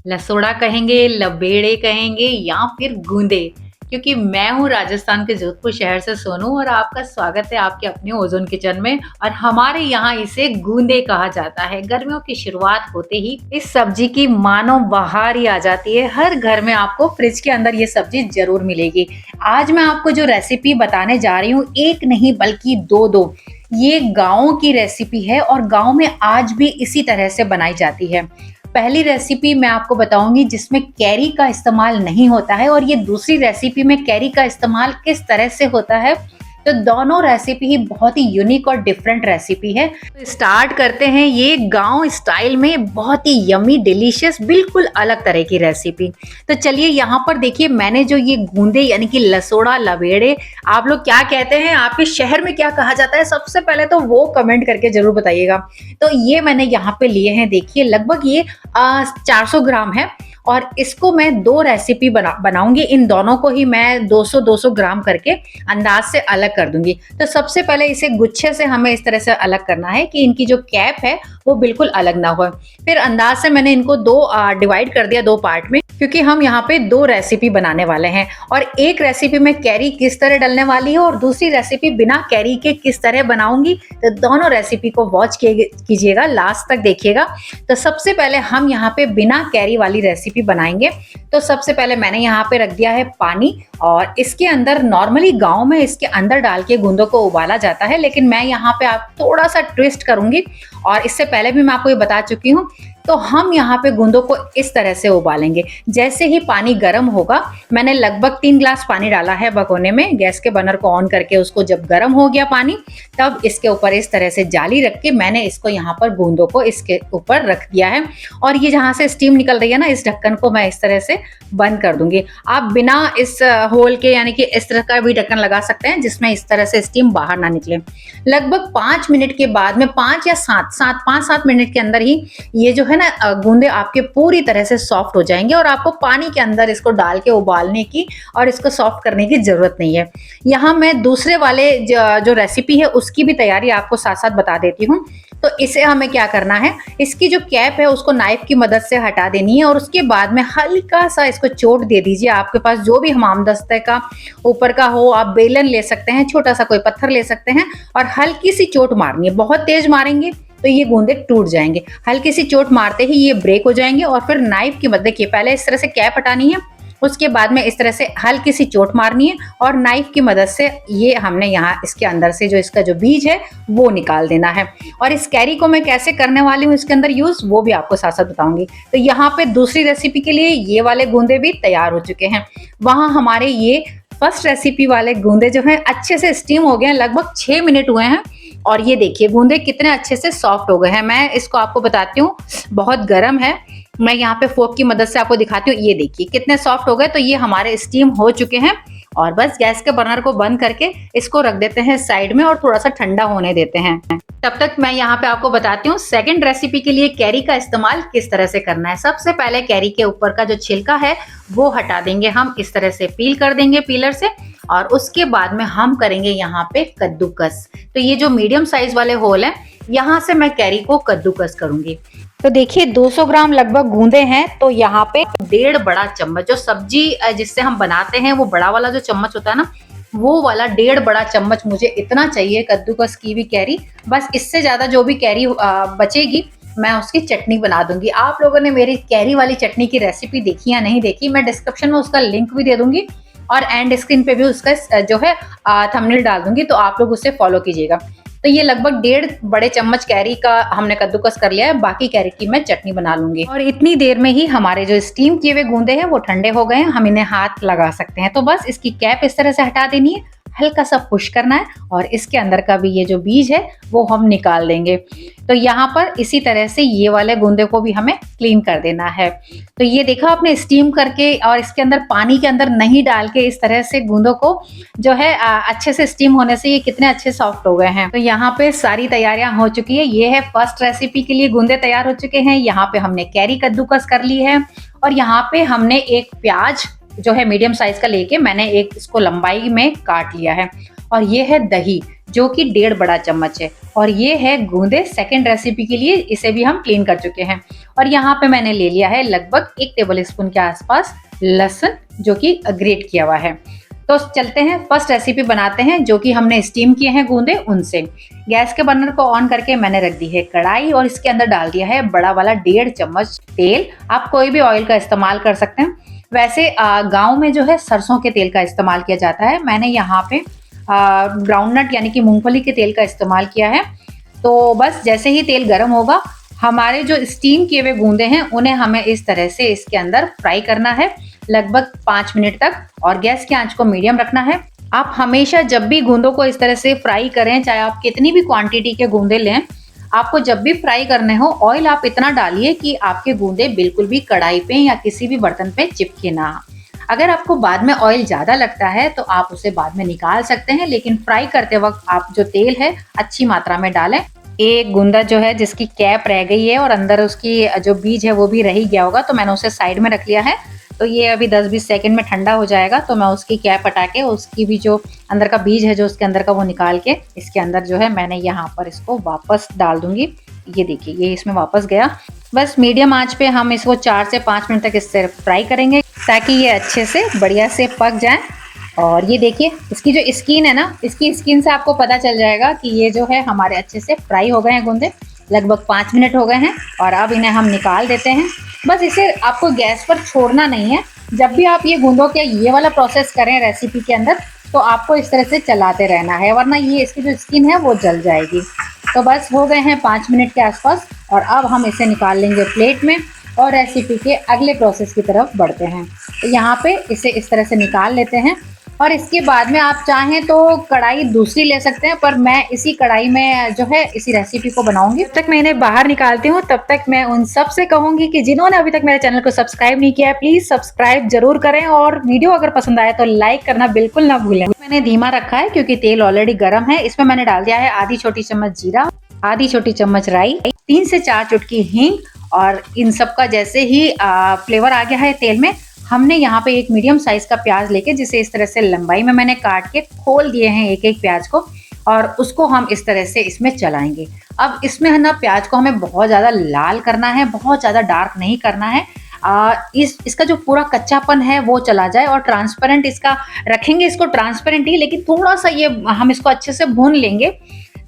लसोड़ा कहेंगे, लबेड़े कहेंगे या फिर गूंदे, क्योंकि मैं हूँ राजस्थान के जोधपुर शहर से सोनू और आपका स्वागत है आपके अपने ओज़ोन किचन में। और हमारे यहाँ इसे गूंदे कहा जाता है। गर्मियों की शुरुआत होते ही इस सब्जी की मानो बहार ही आ जाती है। हर घर में आपको फ्रिज के अंदर ये सब्जी जरूर मिलेगी। आज मैं आपको जो रेसिपी बताने जा रही हूँ, एक नहीं बल्कि दो ये गाँव की रेसिपी है और गाँव में आज भी इसी तरह से बनाई जाती है। पहली रेसिपी मैं आपको बताऊंगी जिसमें कैरी का इस्तेमाल नहीं होता है और ये दूसरी रेसिपी में कैरी का इस्तेमाल किस तरह से होता है। तो दोनों रेसिपी ही बहुत ही यूनिक और डिफरेंट रेसिपी है। तो स्टार्ट करते हैं ये गांव स्टाइल में बहुत ही यमी डिलीशियस बिल्कुल अलग तरह की रेसिपी। तो चलिए यहाँ पर देखिए, मैंने जो ये गूंदे यानी कि लसोड़ा लवेड़े, आप लोग क्या कहते हैं, आपके शहर में क्या कहा जाता है, सबसे पहले तो वो कमेंट करके जरूर बताइएगा। तो ये मैंने यहाँ पे लिए हैं, देखिए लगभग ये 400 ग्राम है और इसको मैं दो रेसिपी बनाऊंगी। इन दोनों को ही मैं 200-200 ग्राम करके अंदाज से अलग कर दूंगी। तो सबसे पहले इसे गुच्छे से हमें इस तरह से अलग करना है कि इनकी जो कैप है वो बिल्कुल अलग ना हो। फिर अंदाज से मैंने इनको डिवाइड कर दिया दो पार्ट में, क्योंकि हम यहाँ पे दो रेसिपी बनाने वाले हैं और एक रेसिपी में कैरी किस तरह डलने वाली है और दूसरी रेसिपी बिना कैरी के किस तरह बनाऊंगी। तो दोनों रेसिपी को वॉच कीजिएगा, लास्ट तक देखिएगा। तो सबसे पहले हम यहाँ पे बिना कैरी वाली रेसिपी बनाएंगे। तो सबसे पहले मैंने यहाँ पे रख दिया है पानी और इसके अंदर नॉर्मली गांव में इसके अंदर डाल के गूंदों को उबाला जाता है, लेकिन मैं यहाँ पे आप थोड़ा सा ट्विस्ट करूंगी और इससे पहले भी मैं आपको ये बता चुकी हूँ। तो हम यहाँ पे गूंदों को इस तरह से उबालेंगे। जैसे ही पानी गर्म होगा, मैंने लगभग 3 ग्लास पानी डाला है भगोने में, गैस के बर्नर को ऑन करके उसको जब गर्म हो गया पानी, तब इसके ऊपर इस तरह से जाली रख के मैंने इसको यहाँ पर गूंदों को इसके ऊपर रख दिया है। और ये जहाँ से स्टीम निकल रही है ना, इस ढक्कन को मैं इस तरह से बंद कर दूंगी। आप बिना इस होल के यानी कि इस तरह का भी ढक्कन लगा सकते हैं जिसमें इस तरह से स्टीम बाहर ना निकले। लगभग 5 मिनट के बाद में 5 या 5-7 मिनट के अंदर ही ये जो है ना गूंदे आपके पूरी तरह से सॉफ्ट हो जाएंगे और आपको पानी के अंदर इसको डाल के उबालने की और इसको सॉफ्ट करने की जरूरत नहीं है। यहाँ मैं दूसरे वाले जो रेसिपी है उसकी भी तैयारी आपको साथ साथ बता देती हूँ। तो इसे हमें क्या करना है, इसकी जो कैप है उसको नाइफ की मदद से हटा देनी है और उसके बाद में हल्का सा इसको चोट दे दीजिए। आपके पास जो भी हमामदस्ते का ऊपर का हो, आप बेलन ले सकते हैं, छोटा सा कोई पत्थर ले सकते हैं और हल्की सी चोट मारनी है। बहुत तेज मारेंगे तो ये गूंदे टूट जाएंगे, हल्की सी चोट मारते ही ये ब्रेक हो जाएंगे। और फिर नाइफ की मदद, देखिए पहले इस तरह से कैप हटानी है, उसके बाद में इस तरह से हल्की सी चोट मारनी है और नाइफ की मदद से ये हमने यहाँ इसके अंदर से जो इसका जो बीज है वो निकाल देना है। और इस कैरी को मैं कैसे करने वाली हूँ इसके अंदर यूज, वो भी आपको साथ साथ बताऊंगी। तो यहाँ पे दूसरी रेसिपी के लिए ये वाले गूंदे भी तैयार हो चुके हैं। वहां हमारे ये फर्स्ट रेसिपी वाले गूंदे जो हैं अच्छे से स्टीम हो गए हैं, लगभग 6 मिनट हुए हैं और ये देखिए गूंदे कितने अच्छे से सॉफ्ट हो गए हैं। मैं इसको आपको बताती हूँ, बहुत गर्म है, मैं यहाँ पे फोर्क की मदद से आपको दिखाती हूँ। ये देखिए कितने सॉफ्ट हो गए। तो ये हमारे स्टीम हो चुके हैं और बस गैस के बर्नर को बंद करके इसको रख देते हैं साइड में और थोड़ा सा ठंडा होने देते हैं। तब तक मैं यहाँ पे आपको बताती हूँ सेकंड रेसिपी के लिए कैरी का इस्तेमाल किस तरह से करना है। सबसे पहले कैरी के ऊपर का जो छिलका है वो हटा देंगे, हम इस तरह से पील कर देंगे पीलर से और उसके बाद में हम करेंगे यहाँ पे कद्दूकस। तो ये जो मीडियम साइज वाले होल हैं, यहाँ से मैं कैरी को कद्दूकस करूंगी। तो देखिए 200 ग्राम लगभग गूंदे हैं, तो यहाँ पे 1.5 बड़ा चम्मच, जो सब्जी जिससे हम बनाते हैं वो बड़ा वाला जो चम्मच होता है ना, वो वाला 1.5 बड़ा चम्मच मुझे इतना चाहिए कद्दूकस की भी कैरी। बस इससे ज्यादा जो भी कैरी बचेगी मैं उसकी चटनी बना दूंगी। आप लोगों ने मेरी कैरी वाली चटनी की रेसिपी देखी या नहीं देखी, मैं डिस्क्रिप्शन में उसका लिंक भी दे दूंगी और एंड स्क्रीन पे भी उसका जो है थंबनेल डाल दूंगी, तो आप लोग उसे फॉलो कीजिएगा। तो ये लगभग 1.5 बड़े चम्मच कैरी का हमने कद्दूकस कर लिया है, बाकी कैरी की मैं चटनी बना लूंगी। और इतनी देर में ही हमारे जो स्टीम किए हुए गूंदे हैं वो ठंडे हो गए हैं, हम इन्हें हाथ लगा सकते हैं। तो बस इसकी कैप इस तरह से हटा देनी है, हल्का सा पुश करना है और इसके अंदर का भी ये जो बीज है वो हम निकाल देंगे। तो यहाँ पर इसी तरह से ये वाले गूंदे को भी हमें क्लीन कर देना है। तो ये देखा आपने, स्टीम करके और इसके अंदर पानी के अंदर नहीं डाल के इस तरह से गूंदों को जो है अच्छे से स्टीम होने से ये कितने अच्छे सॉफ्ट हो गए हैं। तो यहाँ पे सारी तैयारियां हो चुकी है। ये है फर्स्ट रेसिपी के लिए गूंदे तैयार हो चुके हैं। यहाँ पे हमने कैरी कद्दूकस कर ली है और यहाँ पे हमने एक प्याज जो है मीडियम साइज का लेके मैंने एक इसको लंबाई में काट लिया है। और ये है दही, जो कि 1.5 बड़ा चम्मच है। और ये है गूंदे सेकंड रेसिपी के लिए, इसे भी हम क्लीन कर चुके हैं। और यहाँ पे मैंने ले लिया है लगभग 1 टेबल स्पून के आसपास लहसुन, जो कि ग्रेट किया हुआ है। तो चलते हैं फर्स्ट रेसिपी बनाते हैं, जो कि हमने स्टीम किए हैं गूंदे उनसे। गैस के बर्नर को ऑन करके मैंने रख दी है कढ़ाई और इसके अंदर डाल दिया है बड़ा वाला 1.5 चम्मच तेल। आप कोई भी ऑयल का इस्तेमाल कर सकते हैं। वैसे गाँव में जो है सरसों के तेल का इस्तेमाल किया जाता है। मैंने यहाँ पे ग्राउंडनट यानी कि मूंगफली के तेल का इस्तेमाल किया है। तो बस जैसे ही तेल गर्म होगा, हमारे जो स्टीम किए हुए गूंदे हैं उन्हें हमें इस तरह से इसके अंदर फ्राई करना है लगभग 5 मिनट तक, और गैस की आंच को मीडियम रखना है। आप हमेशा जब भी गूंदों को इस तरह से फ्राई करें, चाहे आप कितनी भी क्वांटिटी के गूंदे लें, आपको जब भी फ्राई करने हो ऑयल आप इतना डालिए कि आपके गूंदे बिल्कुल भी कढ़ाई पे या किसी भी बर्तन पे चिपके ना। अगर आपको बाद में ऑयल ज्यादा लगता है तो आप उसे बाद में निकाल सकते हैं, लेकिन फ्राई करते वक्त आप जो तेल है अच्छी मात्रा में डालें। एक गूंदा जो है जिसकी कैप रह गई है और अंदर उसकी जो बीज है वो भी रह ही गया होगा, तो मैंने उसे साइड में रख लिया है। तो ये अभी 10-20 सेकंड में ठंडा हो जाएगा, तो मैं उसकी कैप हटा के उसकी भी जो अंदर का बीज है जो उसके अंदर का वो निकाल के इसके अंदर जो है मैंने यहाँ पर इसको वापस डाल दूंगी। ये देखिए ये इसमें वापस गया। बस मीडियम आंच पे हम इसको 4 से 5 मिनट तक इससे फ्राई करेंगे ताकि ये अच्छे से बढ़िया से पक जाए। और ये देखिए इसकी जो स्किन है ना, इसकी स्किन से आपको पता चल जाएगा कि ये जो है हमारे अच्छे से फ्राई हो गए हैं गूंदे। लगभग 5 मिनट हो गए हैं और अब इन्हें हम निकाल देते हैं। बस इसे आपको गैस पर छोड़ना नहीं है। जब भी आप ये गूंदों के ये वाला प्रोसेस करें रेसिपी के अंदर, तो आपको इस तरह से चलाते रहना है, वरना ये इसकी जो स्किन है वो जल जाएगी। तो बस हो गए हैं 5 मिनट के आसपास और अब हम इसे निकाल लेंगे प्लेट में और रेसिपी के अगले प्रोसेस की तरफ बढ़ते हैं। तो यहाँ पे इसे इस तरह से निकाल लेते हैं और इसके बाद में आप चाहें तो कढ़ाई दूसरी ले सकते हैं, पर मैं इसी कढ़ाई में जो है इसी रेसिपी को बनाऊंगी। जब तक मैं इन्हें बाहर निकालती हूँ तब तक मैं उन सब से कहूंगी कि जिन्होंने अभी तक मेरे चैनल को सब्सक्राइब नहीं किया है प्लीज सब्सक्राइब जरूर करें, और वीडियो अगर पसंद आए तो लाइक करना बिल्कुल ना भूलें। मैंने धीमा रखा है क्योंकि तेल ऑलरेडी गर्म है। इसमें मैंने डाल दिया है आधी छोटी चम्मच जीरा, आधी छोटी चम्मच राई, 3 से 4 चुटकी हींग, और इन सब का जैसे ही फ्लेवर आ गया है तेल में, हमने यहाँ पे एक मीडियम साइज का प्याज लेके जिसे इस तरह से लंबाई में मैंने काट के खोल दिए हैं एक एक प्याज को, और उसको हम इस तरह से इसमें चलाएंगे। अब इसमें है ना प्याज को हमें बहुत ज़्यादा लाल करना है, बहुत ज़्यादा डार्क नहीं करना है। इसका जो पूरा कच्चापन है वो चला जाए और ट्रांसपेरेंट इसका रखेंगे, इसको ट्रांसपेरेंट ही, लेकिन थोड़ा सा ये हम इसको अच्छे से भून लेंगे।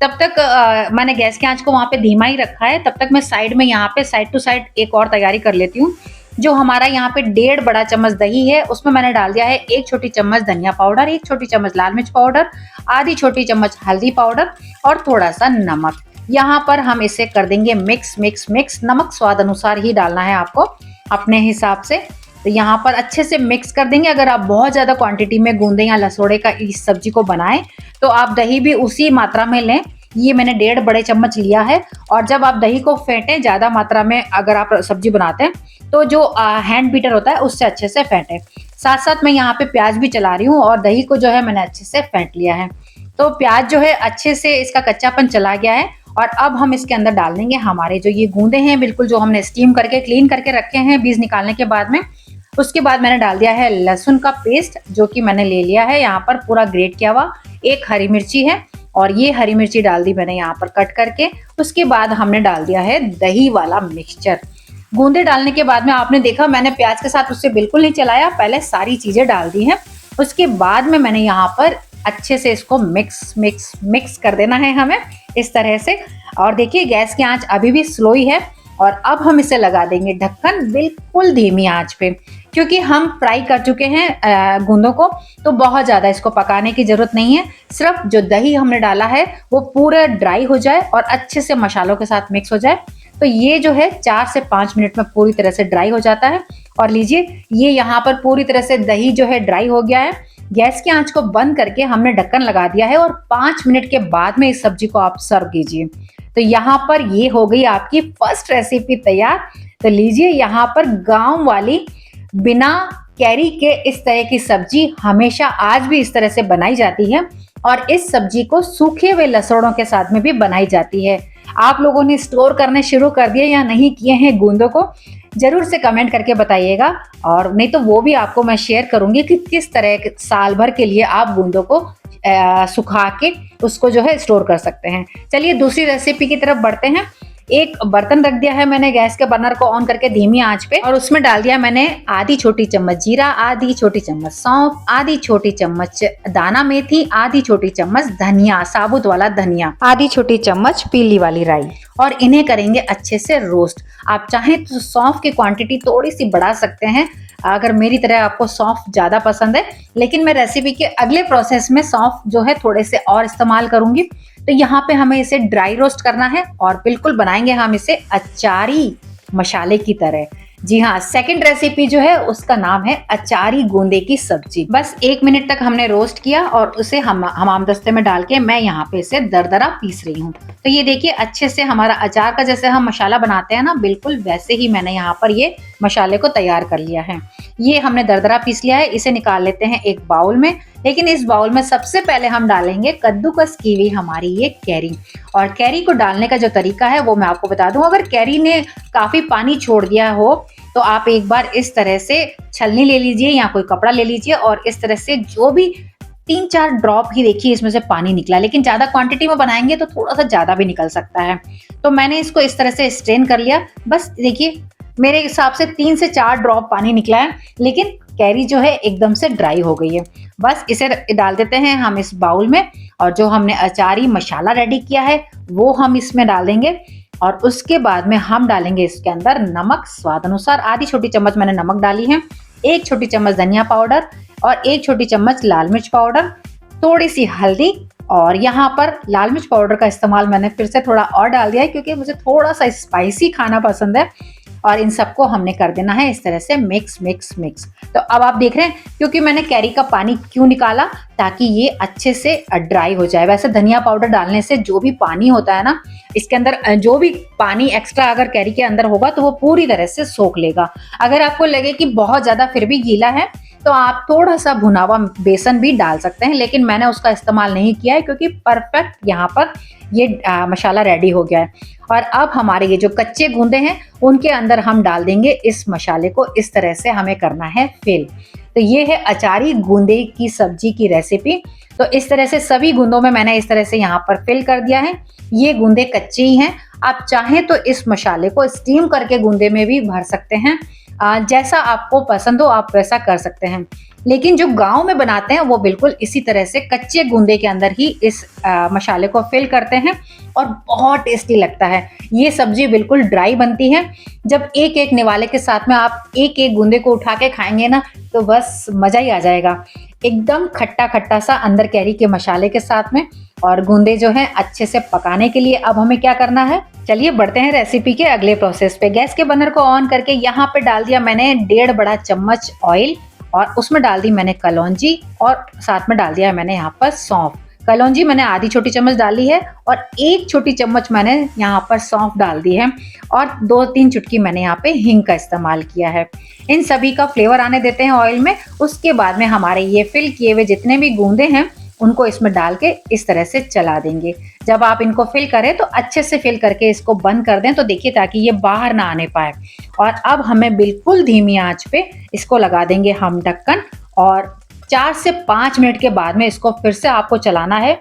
तब तक मैंने गैस की आंच को वहाँ पे धीमा ही रखा है। तब तक मैं साइड में यहाँ पे साइड टू साइड एक और तैयारी कर लेती हूँ। जो हमारा यहाँ पे 1.5 बड़ा चम्मच दही है उसमें मैंने डाल दिया है 1 छोटी चम्मच धनिया पाउडर, 1 छोटी चम्मच लाल मिर्च पाउडर, आधी छोटी चम्मच हल्दी पाउडर और थोड़ा सा नमक। यहाँ पर हम इसे कर देंगे मिक्स मिक्स मिक्स। नमक स्वाद अनुसार ही डालना है आपको अपने हिसाब से। तो यहाँ पर अच्छे से मिक्स कर देंगे। अगर आप बहुत ज़्यादा क्वांटिटी में गूंदे या लसोड़े का इस सब्जी को बनाएं तो आप दही भी उसी मात्रा में लें। ये मैंने 1.5 बड़े चम्मच लिया है। और जब आप दही को फेंटें ज़्यादा मात्रा में, अगर आप सब्जी बनाते हैं तो जो हैंड बीटर होता है उससे अच्छे से फेंटें। साथ साथ मैं यहाँ पे प्याज भी चला रही हूँ और दही को जो है मैंने अच्छे से फेंट लिया है। तो प्याज जो है अच्छे से इसका कच्चापन चला गया है। और अब हम इसके अंदर डाल देंगे हमारे जो ये गूंदे हैं, बिल्कुल जो हमने स्टीम करके क्लीन करके रखे हैं बीज निकालने के बाद में। उसके बाद मैंने डाल दिया है लहसुन का पेस्ट, जो कि मैंने ले लिया है यहाँ पर पूरा ग्रेट किया हुआ। 1 हरी मिर्ची है और ये हरी मिर्ची डाल दी मैंने यहाँ पर कट करके। उसके बाद हमने डाल दिया है दही वाला मिक्सचर। गूंदे डालने के बाद में आपने देखा मैंने प्याज के साथ उससे बिल्कुल नहीं चलाया, पहले सारी चीजें डाल दी हैं। उसके बाद में मैंने यहाँ पर अच्छे से इसको मिक्स मिक्स मिक्स कर देना है हमें इस तरह से। और देखिए गैस की आंच अभी भी स्लो ही है। और अब हम इसे लगा देंगे ढक्कन बिल्कुल धीमी आंच पे, क्योंकि हम फ्राई कर चुके हैं गूंदों को, तो बहुत ज़्यादा इसको पकाने की ज़रूरत नहीं है। सिर्फ जो दही हमने डाला है वो पूरा ड्राई हो जाए और अच्छे से मसालों के साथ मिक्स हो जाए। तो ये जो है 4 से 5 मिनट में पूरी तरह से ड्राई हो जाता है। और लीजिए ये यहाँ पर पूरी तरह से दही जो है ड्राई हो गया है। गैस की आंच को बंद करके हमने ढक्कन लगा दिया है और 5 मिनट के बाद में इस सब्जी को आप सर्व कीजिए। तो यहाँ पर ये हो गई आपकी फर्स्ट रेसिपी तैयार। तो लीजिए यहाँ पर गांव वाली बिना कैरी के इस तरह की सब्जी हमेशा आज भी इस तरह से बनाई जाती है। और इस सब्जी को सूखे हुए लसणों के साथ में भी बनाई जाती है। आप लोगों ने स्टोर करने शुरू कर दिए या नहीं किए हैं गूंदों को, जरूर से कमेंट करके बताइएगा। और नहीं तो वो भी आपको मैं शेयर करूंगी कि किस तरह साल भर के लिए आप गूंदों को सुखा के उसको जो है स्टोर कर सकते हैं। चलिए दूसरी रेसिपी की तरफ बढ़ते हैं। एक बर्तन रख दिया है मैंने गैस के बर्नर को ऑन करके धीमी आंच पे, और उसमें डाल दिया मैंने आधी छोटी चम्मच जीरा, आधी छोटी चम्मच सौंफ, आधी छोटी चम्मच दाना मेथी, आधी छोटी चम्मच धनिया, साबुत वाला धनिया, आधी छोटी चम्मच पीली वाली राई, और इन्हें करेंगे अच्छे से रोस्ट। आप चाहें तो सौंफ की क्वांटिटी थोड़ी सी बढ़ा सकते हैं अगर मेरी तरह आपको सौंफ ज्यादा पसंद है, लेकिन मैं रेसिपी के अगले प्रोसेस में सौंफ जो है थोड़े से और इस्तेमाल करूंगी। तो यहाँ पे हमें इसे ड्राई रोस्ट करना है और बिल्कुल बनाएंगे हम इसे अचारी मसाले की तरह। जी हाँ, सेकंड रेसिपी जो है उसका नाम है अचारी गूंदे की सब्जी। बस 1 मिनट तक हमने रोस्ट किया और उसे हमामदस्ते में डाल के मैं यहाँ पे इसे दरदरा पीस रही हूँ। तो ये देखिए अच्छे से हमारा अचार का जैसे हम मसाला बनाते हैं ना, बिल्कुल वैसे ही मैंने यहाँ पर ये मसाले को तैयार कर लिया है। ये हमने दरदरा पीस लिया है, इसे निकाल लेते हैं एक बाउल में। लेकिन इस बाउल में सबसे पहले हम डालेंगे कद्दूकस की हुई हमारी ये कैरी। और कैरी को डालने का जो तरीका है वो मैं आपको बता दूं। अगर कैरी ने काफी पानी छोड़ दिया हो तो आप एक बार इस तरह से छलनी ले लीजिए या कोई कपड़ा ले लीजिए और इस तरह से जो भी 3-4 ड्रॉप ही देखिए इसमें से पानी निकला। लेकिन ज्यादा क्वांटिटी में बनाएंगे तो थोड़ा सा ज्यादा भी निकल सकता है। तो मैंने इसको इस तरह से स्ट्रेन कर लिया। बस देखिए मेरे हिसाब से 3 से 4 ड्रॉप पानी निकला है, लेकिन कैरी जो है एकदम से ड्राई हो गई है। बस इसे डाल देते हैं हम इस बाउल में, और जो हमने अचारी मसाला रेडी किया है वो हम इसमें डाल देंगे। और उसके बाद में हम डालेंगे इसके अंदर नमक स्वाद अनुसार। आधी छोटी चम्मच मैंने नमक डाली है, 1 छोटी चम्मच धनिया पाउडर और 1 छोटी चम्मच लाल मिर्च पाउडर, थोड़ी सी हल्दी। और यहाँ पर लाल मिर्च पाउडर का इस्तेमाल मैंने फिर से थोड़ा और डाल दिया है क्योंकि मुझे थोड़ा सा स्पाइसी खाना पसंद है। और इन सबको हमने कर देना है इस तरह से मिक्स मिक्स मिक्स। तो अब आप देख रहे हैं क्योंकि मैंने कैरी का पानी क्यों निकाला, ताकि ये अच्छे से ड्राई हो जाए। वैसे धनिया पाउडर डालने से जो भी पानी होता है ना, इसके अंदर जो भी पानी एक्स्ट्रा अगर कैरी के अंदर होगा तो वो पूरी तरह से सोख लेगा। अगर आपको लगे कि बहुत ज्यादा फिर भी गीला है तो आप थोड़ा सा भुना हुआ बेसन भी डाल सकते हैं, लेकिन मैंने उसका इस्तेमाल नहीं किया है क्योंकि परफेक्ट यहाँ पर ये मसाला रेडी हो गया है। और अब हमारे ये जो कच्चे गूंदे हैं उनके अंदर हम डाल देंगे इस मसाले को। इस तरह से हमें करना है फिल। तो ये है अचारी गूंदे की सब्जी की रेसिपी। तो इस तरह से सभी गूंदों में मैंने इस तरह से यहाँ पर फिल कर दिया है। ये गूंदे कच्चे ही हैं, आप चाहें तो इस मसाले को स्टीम करके गूंदे में भी भर सकते हैं। जैसा आपको पसंद हो आप वैसा कर सकते हैं, लेकिन जो गांव में बनाते हैं वो बिल्कुल इसी तरह से कच्चे गूंदे के अंदर ही इस मसाले को फिल करते हैं और बहुत टेस्टी लगता है। ये सब्जी बिल्कुल ड्राई बनती है। जब एक एक निवाले के साथ में आप एक एक गूंदे को उठा के खाएंगे ना तो बस मजा ही आ जाएगा। एकदम खट्टा खट्टा सा अंदर कैरी के मसाले के साथ में। और गूंदे जो हैं अच्छे से पकाने के लिए अब हमें क्या करना है, चलिए बढ़ते हैं रेसिपी के अगले प्रोसेस पे। गैस के बर्नर को ऑन करके यहाँ पे डाल दिया मैंने 1.5 बड़ा चम्मच ऑयल और उसमें डाल दी मैंने कलौंजी और साथ में डाल दिया है मैंने यहाँ पर सौंफ। कलौंजी मैंने आधी छोटी चम्मच डाली है और 1 छोटी चम्मच मैंने यहाँ पर सौंफ डाल दी है और 2-3 चुटकी मैंने यहाँ पे हींग का इस्तेमाल किया है। इन सभी का फ्लेवर आने देते हैं ऑयल में। उसके बाद में हमारे ये फिल किए हुए जितने भी गूंदे हैं उनको इसमें डाल के इस तरह से चला देंगे। जब आप इनको फिल करें तो अच्छे से फिल करके इसको बंद कर दें, तो देखिए ताकि ये बाहर ना आने पाए। और अब हमें बिल्कुल धीमी आंच पे इसको लगा देंगे हम ढक्कन और 4 से 5 मिनट के बाद में इसको फिर से आपको चलाना है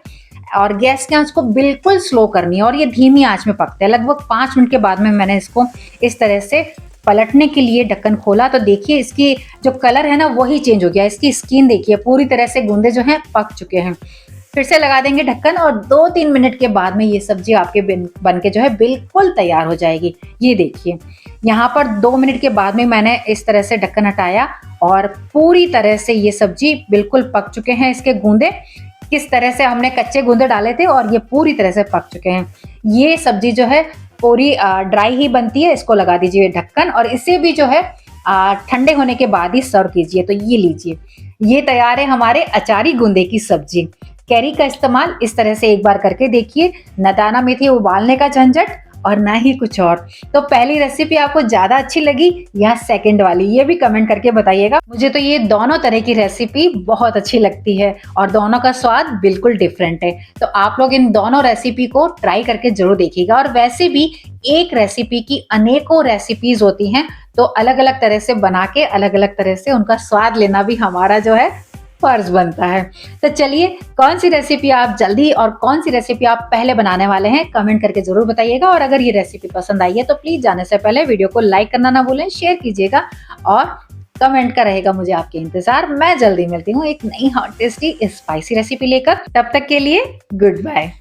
और गैस की आंच को बिल्कुल स्लो करनी है और ये धीमी आंच में पकते हैं। लगभग 5 मिनट के बाद में मैंने इसको इस तरह से पलटने के लिए ढक्कन खोला तो देखिए इसकी जो कलर है ना वही चेंज हो गया। इसकी स्किन देखिए पूरी तरह से गूंदे जो हैं पक चुके हैं। फिर से लगा देंगे ढक्कन और 2-3 मिनट के बाद में ये सब्जी आपके बन के जो है बिल्कुल तैयार हो जाएगी। ये देखिए यहाँ पर 2 मिनट के बाद में मैंने इस तरह से ढक्कन हटाया और पूरी तरह से ये सब्जी बिल्कुल पक चुके हैं। इसके गूंदे किस तरह से हमने कच्चे गूंदे डाले थे और ये पूरी तरह से पक चुके हैं। ये सब्जी जो है पूरी ड्राई ही बनती है। इसको लगा दीजिए ढक्कन और इसे भी जो है ठंडे होने के बाद ही सर्व कीजिए। तो ये लीजिए, ये तैयार है हमारे अचारी गूंदे की सब्जी। कैरी का इस्तेमाल इस तरह से एक बार करके देखिए, न दाना मेथी उबालने का झंझट और ना ही कुछ और। तो पहली रेसिपी आपको ज़्यादा अच्छी लगी या सेकंड वाली, ये भी कमेंट करके बताइएगा। मुझे तो ये दोनों तरह की रेसिपी बहुत अच्छी लगती है और दोनों का स्वाद बिल्कुल डिफरेंट है। तो आप लोग इन दोनों रेसिपी को ट्राई करके ज़रूर देखिएगा। और वैसे भी एक रेसिपी की अनेकों रेसिपीज़ होती हैं, तो अलग-अलग तरह से बना के अलग-अलग तरह से उनका स्वाद लेना भी हमारा जो है फर्ज बनता है। तो चलिए, कौन सी रेसिपी आप जल्दी और कौन सी रेसिपी आप पहले बनाने वाले हैं, कमेंट करके जरूर बताइएगा। और अगर ये रेसिपी पसंद आई है तो प्लीज जाने से पहले वीडियो को लाइक करना ना भूलें, शेयर कीजिएगा और कमेंट का रहेगा मुझे आपके इंतजार। मैं जल्दी मिलती हूँ एक नई हॉट टेस्टी स्पाइसी रेसिपी लेकर। तब तक के लिए गुड बाय।